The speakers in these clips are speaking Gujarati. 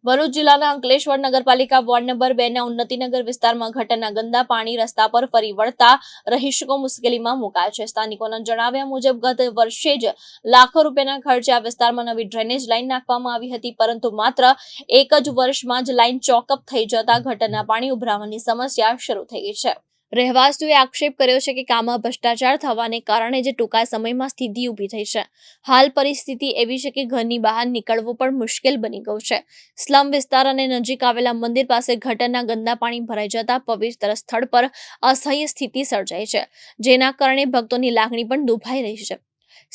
ભરૂચ જિલ્લાના અંકલેશ્વર નગરપાલિકા વોર્ડ નંબર 2 ના ઉન્નતિનગર વિસ્તારમાં ગટરના ગંદા પાણી રસ્તા પર ફરી વળતા રહીશો મુશ્કેલીમાં મુકાયા છે। સ્થાનિકોના જણાવ્યા મુજબ ગત વર્ષે જ લાખો રૂપિયાના ખર્ચે આ વિસ્તારમાં નવી ડ્રેનેજ લાઇન નાખવામાં આવી હતી, પરંતુ માત્ર એક જ વર્ષમાં જ લાઇન ચોકઅપ થઈ જતા ગટરના પાણી ઉભરાવાની સમસ્યા શરૂ થઈ ગઈ છે। રહેવાસીઓએ આક્ષેપ કર્યો છે કે કામમાં ભ્રષ્ટાચાર થવાને કારણે જે ટૂંકા સમયમાં સ્થિતિ ઊભી થઈ છે। હાલ પરિસ્થિતિ એવી છે કે ઘરની બહાર નીકળવું પણ મુશ્કેલ બની ગયું છે। સ્લમ વિસ્તાર અને નજીક આવેલા મંદિર પાસે ગટરના ગંદા પાણી ભરાઈ જતા પવિત્ર સ્થળ પર અસહ્ય સ્થિતિ સર્જાઈ છે, જેના કારણે ભક્તોની લાગણી પણ દુભાઈ રહી છે।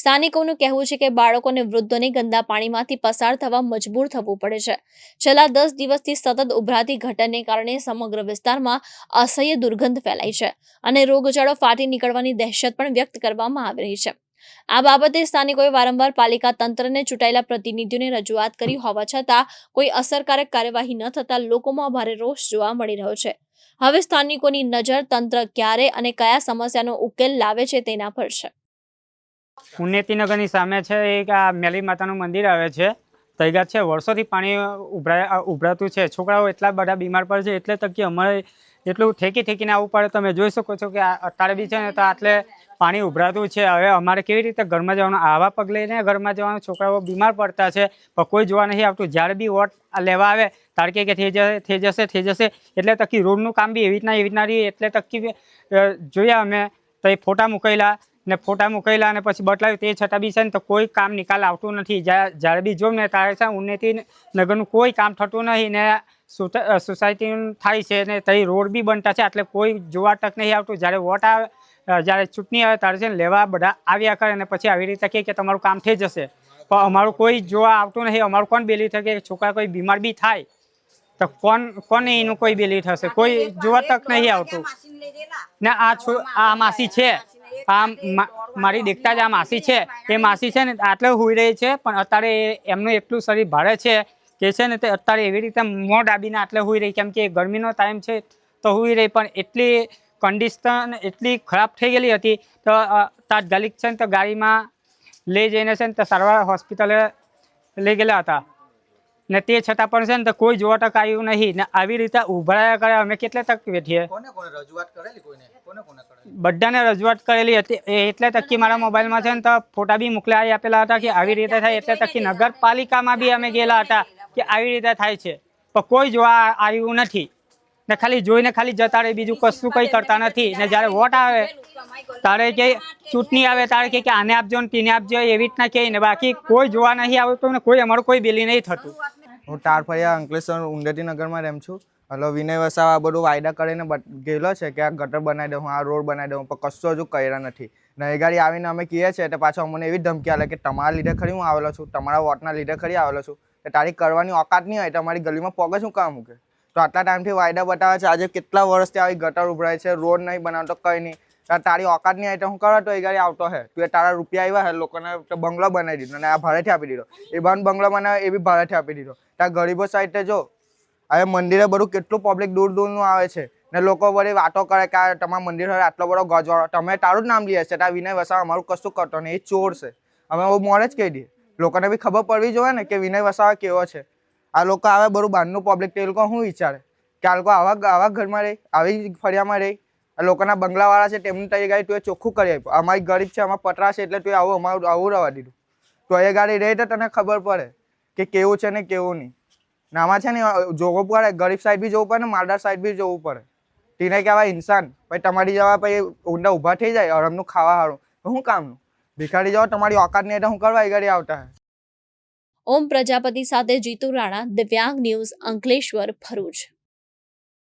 સ્થાનિકોનું કહેવું છે કે બાળકો અને વૃદ્ધોને ગંદા પાણીમાંથી પસાર થવા મજબૂર થવું પડે છે। છેલ્લા 10 દિવસથી સતત ઉભરાતી ગટરને કારણે સમગ્ર વિસ્તારમાં અસહ્ય દુર્ગંધ ફેલાઈ છે અને રોગચાળો ફાટી નીકળવાની દહેશત પણ વ્યક્ત કરવામાં આવી રહી છે। આ બાબતે સ્થાનિકોએ વારંવાર પાલિકા તંત્રને ચૂંટાયેલા પ્રતિનિધિઓને રજૂઆત કરી હોવા છતાં કોઈ અસરકારક કાર્યવાહી ન થતા લોકોમાં ભારે રોષ જોવા મળી રહ્યો છે। હવે સ્થાનિકોની નજર તંત્ર ક્યારે અને કયા સમસ્યાનો ઉકેલ લાવે છે તેના પર છે। ઉન્નતિનગરની સામે છે એક આ મેલી માતાનું મંદિર આવે છે, તૈગાત છે, વર્ષોથી પાણી ઉભરાતું છે। છોકરાઓ એટલા બધા બીમાર પડે છે, એટલે તક કે અમારે એટલું ઠેકીને આવવું પડે। તમે જોઈ શકો છો કે અત્યારે બી છે ને તો આટલે પાણી ઉભરાતું છે। હવે અમારે કેવી રીતે ઘરમાં જવાનું, આવા પગ લઈને ઘરમાં જવાનું, છોકરાઓ બીમાર પડતા છે પણ કોઈ જોવા નહીં આવતું। જ્યારે બી વોટ લેવા આવે તારકે કે થઈ જશે એટલે તકી રોડનું કામ બી એવી રીતના રહી, એટલે તકી જોયા અમે તો એ ફોટા મૂકેલા અને પછી બદલાવ્યું, તે છતાં બી છે ને તો કોઈ કામ નિકાલ આવતું નથી। જ્યારે બી જોઉં ને ત્યારે છે ઉન્નતિનગરનું કોઈ કામ થતું નહીં ને સોસાયટી થાય છે ને તઈ રોડ બી બનતા છે, એટલે કોઈ જોવા તક નહીં આવતું। જ્યારે વોટ આવે, જ્યારે ચૂંટણી આવે ત્યારે છે ને લેવા બધા આવ્યા કરે અને પછી આવી રીતે કહે કે તમારું કામ થઈ જશે, પણ અમારું કોઈ જોવા આવતું નહીં। અમારું કોણ બેલી થશે? છોકરા કોઈ બીમાર બી થાય તો કોને એનું કોઈ બેલી થશે? કોઈ જોવા તક નહીં આવતું ને। આ માસી છે, આ મારી દેખતા જ આ માસી છે, એ માસી છે ને આટલે હુઈ રહી છે, પણ અત્યારે એમનું એટલું શરીર ભારે છે કે છે ને તે અત્યારે એવી રીતે મોં ડાબીને આટલે હુઈ રહી, કેમ કે ગરમીનો ટાઈમ છે તો હુઈ રહી, પણ એટલી કન્ડિશન એટલી ખરાબ થઈ ગયેલી હતી તો તાત્કાલિક છે ને તો ગાડીમાં લઈ જઈને છે ને તો સારવાર હોસ્પિટલે લઈ ગયેલા હતા ને તે છતાં પણ છે ને તો કોઈ જોવા તક આવ્યું નહીં ને આવી રીતે ઉભરાયા કરે। અમે કેટલે તક બેઠીએ, બધાને રજૂઆત કરેલી હતી, એટલે તકી મારા મોબાઈલમાં છે ને તો ફોટા બી મોકલાવી આપેલા હતા કે આવી રીતે થાય, એટલે તકી નગરપાલિકામાં બી અમે ગયેલા હતા કે આવી રીતે થાય છે, પણ કોઈ જોવા આવ્યું નથી ને ખાલી જોઈને ખાલી જતા રહે, બીજું કશું કંઈ કરતા નથી। ને જ્યારે વોટ આવે તારે કે ચૂંટણી આવે તારે કે આને આપજો ને તેને આપજો, એવી રીતના કહે ને બાકી કોઈ જોવા નહીં આવતું ને કોઈ અમારું કોઈ બેલી નહીં થતું। હું તારફળિયા અંકલેશ્વર ઉન્નતિનગરમાં રહું છું। હલો, વિનય વસાવા આ બધું વાયદા કરીને ગયેલો છે કે આ ગટર બનાવી દઉં, આ રોડ બનાવી દઉં, પણ કશું હજુ કર્યા નથી। ને એ ગાડી આવીને અમે કહીએ છીએ તો પાછો અમને એવી ધમકી આલે કે તમારા લીધે ખરી હું આવેલો છું, તમારા વોટના લીધે ખરી આવેલો છું, કે તારી કરવાની ઓકાત નહીં હોય તો અમારી ગલીમાં પગ શું કામ મૂકે? તો આટલા ટાઈમથી વાયદા બતાવે છે, આજે કેટલા વર્ષથી આવી ગટર ઉભરાય છે, રોડ નહીં બનાવતો કંઈ નહીં, તારી ઓકાત નહીં આવી તો હું કરવા તો એ ગાડી આવતો હે, તું એ તારા રૂપિયા આવ્યા હે લોકોને બંગલો બનાવી દીધો અને આ ભાડેથી આપી દીધો, એ બંગલો બનાવે એ બી ભાડેથી આપી દીધો। ત્યાં ગરીબો સાઈડ જો હવે મંદિરે બધું કેટલું પબ્લિક દૂરનું આવે છે ને લોકો બધી વાતો કરે કે તમારા મંદિર હોય આટલો બધો ગજવાળો, તમે તારું જ નામ લઈએ છે, ત્યાં વિનય વસાવા અમારું કશું કરતો નહીં, એ ચોર છે। અમે બહુ મોડે જ કહી દઈએ, લોકોને બી ખબર પડવી જોઈએ ને કે વિનય વસાવા કેવો છે। આ લોકો આવે બધું બહારનું પબ્લિક, તે લોકો શું વિચારે કે આ લોકો આવા ઘરમાં રહે, આવી ફળિયામાં રહે, લોકોના બંગલાવાળા છે તેમની તઈ ગાડી તું એ ચોખ્ખું કરી આપ્યું, અમારી ગરીબ છે, અમારા પતરા છે એટલે તું આવું રવા દીધું, તો એ ગાડી રહે તો તને ખબર પડે કે કેવું છે ને કેવું નહીં। ને આમાં છે ને જોવું પડે, ગરીબ સાઈડ બી જોવું પડે ને માલદાર સાઈડ બી જોવું પડે, તેને કહેવાય ઇન્સાન। પછી તમારી જવા પછી ઊંડા ઊભા થઈ જાય આરામનું ખાવા સારું, તો શું કામનું? ભિખારી જાઓ, તમારી ઓકાત નહીં તો શું કરવા એ ગાડી આવતા હે। ઓમ પ્રજાપતિ સાથે જીતુ રાણા, દિવ્યાંગ ન્યૂઝ, અંકલેશ્વર, ભરૂચ।